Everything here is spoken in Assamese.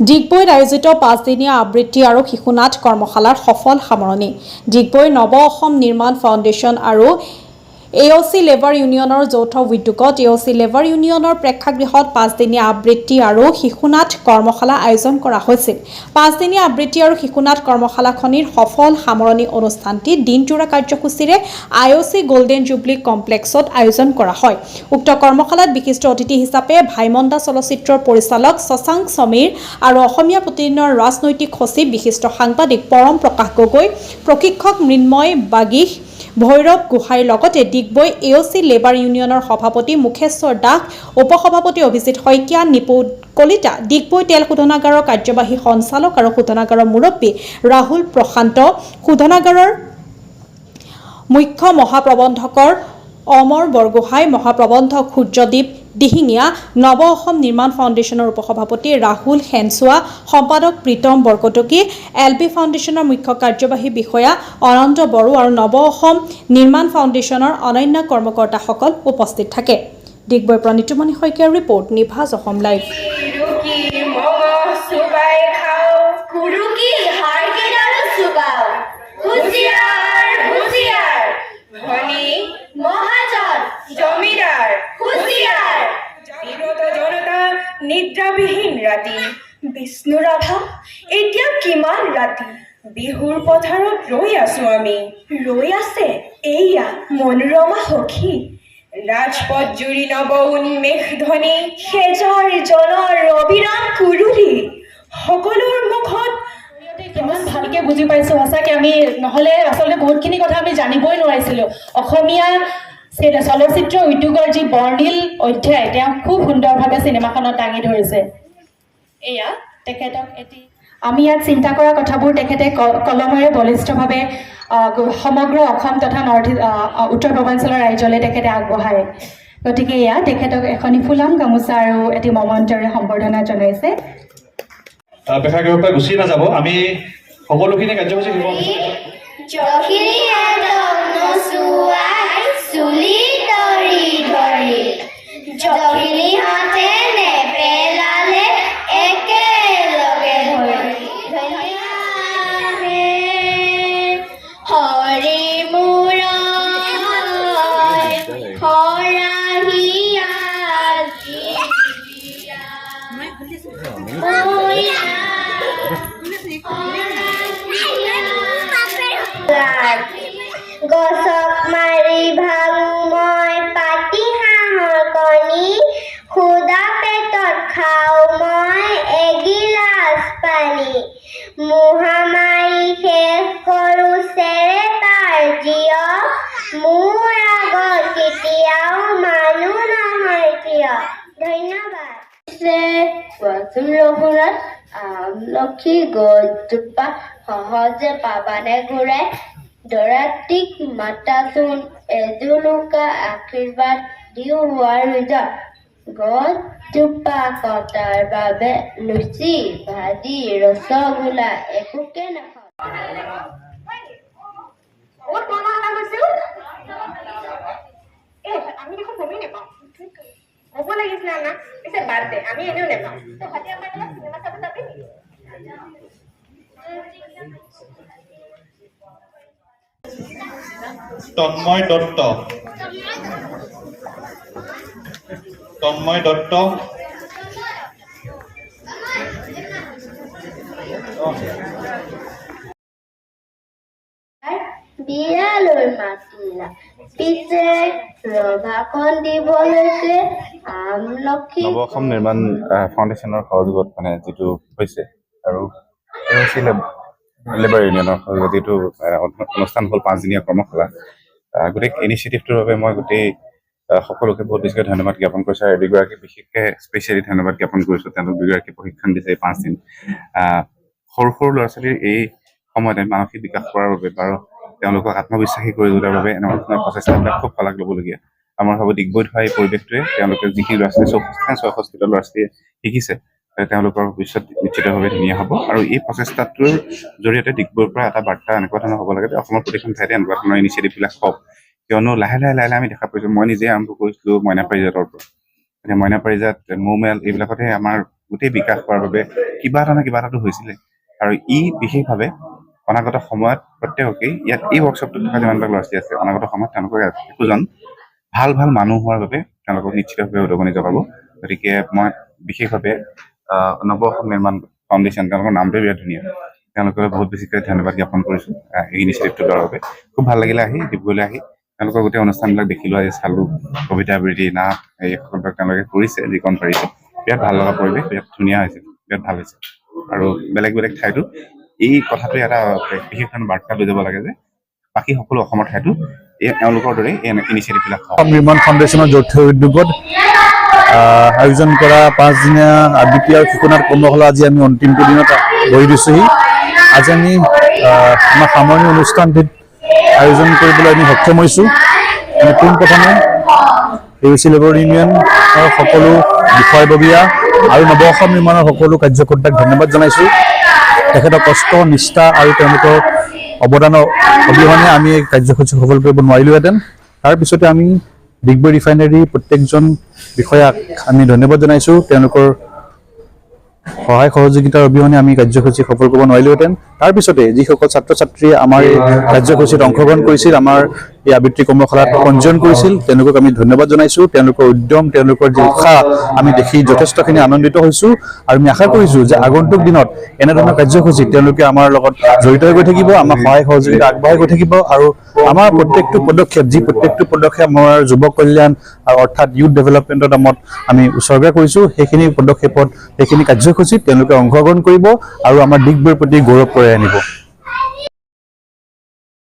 ডিগবৈত আয়োজিত 5দিনীয়া আবৃত্তি আৰু শিশুনাট কৰ্মশালাৰ সফল সামৰণি। ডিগবৈ নৱ অসম নিৰ্মাণ ফাউণ্ডেশ্যন আৰু AOC লেবাৰ ইউনিয়নৰ যৌথ উদ্যোগত AOC লেবাৰ ইউনিয়নৰ প্ৰেক্ষাগৃহত 5দিনীয়া আবৃত্তি আৰু শিশুনাট কৰ্মশালা আয়োজন কৰা হৈছিল। 5দিনীয়া আবৃত্তি আৰু শিশুনাট কৰ্মশালাখনিৰ সফল সামৰণি অনুষ্ঠানটি দিনজোৰা কাৰ্যসূচীৰে IOC গোল্ডেন জুবলি কমপ্লেক্সত আয়োজন কৰা হয়। উক্ত কৰ্মশালাত বিশিষ্ট অতিথি হিচাপে ভাইমন্দা চলচ্চিত্ৰৰ পৰিচালক শশাংক সমীৰ আৰু অসমীয়া প্ৰতিদিনৰ ৰাজনৈতিক সচিব বিশিষ্ট সাংবাদিক পৰম প্ৰকাশ গগৈ, প্ৰশিক্ষক মৃন্ময় বাগিশ, ভৈৰৱ গোহাঁইৰ লগতে ডিগবৈ AOC লেবাৰ ইউনিয়নৰ সভাপতি মুখেশ্বৰ দাস, উপসভাপতি অভিজিত শইকীয়া, নিপু কলিতা, ডিগবৈ তেল শোধনাগাৰৰ কাৰ্যবাহী সঞ্চালক আৰু শোধনাগাৰৰ মুৰব্বী ৰাহুল প্ৰশান্ত, শোধনাগাৰৰ মুখ্য মহাপ্ৰবন্ধকৰ অমৰ বৰগোহাঁই, মহাপ্ৰবন্ধক সূৰ্যদীপ দিহিঙীয়া, নৱ অসম নিৰ্মাণ ফাউণ্ডেশ্যনৰ উপসভাপতি ৰাহুল সেনচুৱা, সম্পাদক প্ৰীতম বৰকটকী, LB ফাউণ্ডেশ্যনৰ মুখ্য কাৰ্যবাহী বিষয়া অনন্ত বড়ো আৰু নৱ অসম নিৰ্মাণ ফাউণ্ডেশ্যনৰ অনন্য কৰ্মকৰ্তাসকল উপস্থিত থাকে। ডিগবৈৰ পৰা নিতুমণি শইকীয়াৰ ৰিপৰ্ট, নিভাজ অসম লাইভ। নিদ্ৰাবিহীন ৰাতি, বিষ্ণু ৰাধা এতিয়া কিমান ৰাতি, বিহুৰ পথাৰত ৰৈ আছো আমি, ৰৈ আছে এইয়া মনোৰমা সখী, ৰাজপথ জুৰি নৱ উন্মেষ ধ্বনি, সেজাৰ জনৰ অবিৰাম কুৰুলি, সকলোৰ মুখত কিমান ভালকে বুজি পাইছো। সঁচাকে আমি নহ'লে আচলতে বহুতখিনি কথা আমি জানিবই নোৱাৰিছিলোঁ। অসমীয়া চলচ্চিত্ৰ উদ্যোগৰ যি বৰ্ণিল অধ্যায় তেওঁ খুব সুন্দৰভাৱে চিনেমাখনত দাঙি ধৰিছে। এয়া তেখেতক আমি ইয়াত চিন্তা কৰা কথাবোৰ তেখেতে কলমেৰে বলিষ্ঠভাৱে সমগ্ৰ অসম তথা উত্তৰ পূৰ্বাঞ্চলৰ ৰাজ্যলৈ তেখেতে আগবঢ়ায়। গতিকে এয়া তেখেতক এখনি ফুলাম গামোচা আৰু এটি মমন্তৰে সম্বৰ্ধনা জনাইছে। প্ৰেক্ষাগৃহৰ পৰা গুচি নাযাব, আমি সকলোখিনি কাৰ্যসূচী গছক মাৰি ভাঙো মই পাতি হাঁহৰ কণী, খুদা পেটত খাওঁ মই এগিলাচ পানী, মহামাৰী শেষ কৰো চেৰেপাৰ জীয়, মোৰ আগত কেতিয়াও মানুহ নহয় কিয়। ধন্যবাদ। ৰঘুনাথ আমলখি গছজোপা সহজে পাবানে ঘূৰাই, দৰাটিক মাতাচোন এজুলুকা আশীৰ্বাদ দিও হোৱাৰ ৰিজত, গছজোপা কটাৰ বাবে লুচি ভাজি ৰসগোল্লা একোকে নাখাওঁ। আমি দেখোন গমেই নাপাওঁ, হ'ব লাগিছিলে না, পিছে বাদ দে, আমি এনেও নাপাওঁ। চিনেমা চাব যাবি নেকি? তন্ময় দত্ত, বিয়ালৈ মাতিলা, পিছে ৰভাখন দিবলৈকে আমলখি। নৱ অসম নিৰ্মাণ ফাউণ্ডেশ্যনৰ সহযোগত মানে যিটো হৈছে আৰু AOC লেবাৰ ইউনিয়নৰ সহযোগত যিটো অনুষ্ঠান হ'ল 5দিনীয়া কৰ্মশালা, গোটেই ইনিচিয়েটিভটোৰ বাবে মই গোটেই সকলোকে বহুত বেছিকৈ ধন্যবাদ জ্ঞাপন কৰিছোঁ। আৰু দুগৰাকী বিশেষকৈ স্পেচিয়েলি ধন্যবাদ জ্ঞাপন কৰিছোঁ, তেওঁলোক দুগৰাকী প্ৰশিক্ষণ দিছে এই 5 দিন। সৰু সৰু ল'ৰা ছোৱালীৰ এই সময়তে মানসিক বিকাশ কৰাৰ বাবে আৰু তেওঁলোকক আত্মবিশ্বাসী কৰি তোলাৰ বাবে এনেকুৱা ধৰণৰ প্ৰচেষ্টাবিলাক খুব শলাগ ল'বলগীয়া। আমাৰ ভাবোঁ ডিগবৈত হোৱা এই পৰিৱেশটোৱে তেওঁলোকে যিখিনি ল'ৰা ছোৱালী 64টা ল'ৰা ছোৱালীয়ে শিকিছে, তেওঁলোকৰ ভৱিষ্যত নিশ্চিতভাৱে ধুনীয়া হ'ব। আৰু এই প্ৰচেষ্টাটোৰ জৰিয়তে ডিগবৈৰ পৰা এটা বাৰ্তা এনেকুৱা ধৰণৰ হ'ব লাগে যে অসমৰ প্ৰতিখন ঠাইতে এনেকুৱা ধৰণৰ ইনিচিয়েটিভবিলাক হওক, কিয়নো লাহে লাহে আমি দেখা পাইছোঁ। মই নিজে আৰম্ভ কৰিছিলোঁ মইনা পাৰিজাতৰ পৰা, এতিয়া মইনা পাৰিজাত, মৌমেল এইবিলাকতহে আমাৰ গোটেই বিকাশ হোৱাৰ বাবে কিবা এটা না কিবা এটাতো হৈছিলে আৰু ই বিশেষভাৱে অনাগত সময়ত প্ৰত্যেককেই ইয়াত এই ৱৰ্কশ্বপটোত থকা যিমানবিলাক ল'ৰা ছোৱালী আছে অনাগত সময়ত তেওঁলোকৰ একোজন ভাল ভাল মানুহ হোৱাৰ বাবে তেওঁলোকক নিশ্চিতভাৱে উদগনি জনাব। গতিকে মই বিশেষভাৱে নৱ অসম নিৰ্মাণ ফাউণ্ডেশ্যন তেওঁলোকৰ নামটোৱে বিৰাট ধুনীয়া, তেওঁলোকৰ বহুত বেছিকৈ ধন্যবাদ জ্ঞাপন কৰিছোঁ এই ইনিচিয়েটিভটো লোৱাৰ বাবে। খুব ভাল লাগিলে আহি ডিব্ৰুগড়লৈ আহি তেওঁলোকৰ গোটেই অনুষ্ঠানবিলাক দেখিলোঁ, আজি চালোঁ, কবিতা আবৃত্তি, নাট এই সকলোবিলাক তেওঁলোকে কৰিছে যিকণ পাৰিছে। বিৰাট ভাল লগা পৰিৱেশ, বিৰাট ধুনীয়া হৈছে, বিৰাট ভাল হৈছে। আৰু বেলেগ বেলেগ ঠাইতো এই কথাটোৱে এটা বিশেষ ধৰণৰ বাৰ্তা লৈ যাব লাগে যে বাকী সকলো অসমৰ ঠাইতো এওঁলোকৰ দৰে এই ইনিচিয়েটিভবিলাক অসম নিৰ্মাণ ফাউণ্ডেশ্যনৰ যৌথ উদ্যোগত আয়োজন কৰা 5 দিনীয়া আবৃত্তি আৰু শিশুনাট কৰ্মশালা আজি আমি অন্তিমটো দিনত বহি দিছোঁহি। আজি আমি আমাৰ সামৰণি অনুষ্ঠানটিত আয়োজন কৰিবলৈ আমি সক্ষম হৈছোঁ। আমি পোনপ্ৰথমে AOC লেবাৰ ইউনিয়নৰ সকলো বিষয়ববীয়া আৰু নৱ অসম নিৰ্মাণৰ সকলো কাৰ্যকৰ্তাক ধন্যবাদ জনাইছোঁ। তেখেতৰ কষ্ট, নিষ্ঠা আৰু তেওঁলোকৰ অৱদানৰ অবিহনে আমি এই কাৰ্যসূচী সফল কৰিব নোৱাৰিলোহেঁতেন। তাৰপিছতে আমি ডিগবৈ ৰিফাইনাৰী প্ৰত্যেকজন বিষয়াক আমি ধন্যবাদ জনাইছোঁ। তেওঁলোকৰ সহায় সহযোগিতাৰ অবিহনে আমি কাৰ্যসূচী সফল কৰিব নোৱাৰিলোহেঁতেন। তাৰপিছতে যিসকল ছাত্ৰ ছাত্ৰীয়ে আমাৰ এই কাৰ্যসূচীত অংশগ্ৰহণ কৰিছিল, আমাৰ এই আবৃত্তি কৰ্মশালাত পঞ্জীয়ন কৰিছিল, তেওঁলোকক আমি ধন্যবাদ জনাইছোঁ। তেওঁলোকৰ উদ্যম, তেওঁলোকৰ যি উৎসাহ আমি দেখি যথেষ্টখিনি আনন্দিত হৈছোঁ আৰু আমি আশা কৰিছোঁ যে আগন্তুক দিনত এনেধৰণৰ কাৰ্যসূচীত তেওঁলোকে আমাৰ লগত জড়িত হৈ গৈ থাকিব, আমাৰ সহায় সহযোগিতা আগবঢ়াই গৈ থাকিব আৰু আমাৰ প্ৰত্যেকটো পদক্ষেপ আমাৰ যুৱ কল্যাণ আৰু অৰ্থাৎ ইউথ ডেভেলপমেণ্টৰ নামত আমি উৎসৰ্গা কৰিছোঁ। সেইখিনি পদক্ষেপত, সেইখিনি কাৰ্যসূচীত তেওঁলোকে অংশগ্ৰহণ কৰিব আৰু আমাৰ ডিগবৈৰ প্ৰতি গৌৰৱ কঢ়িয়াই আনিব।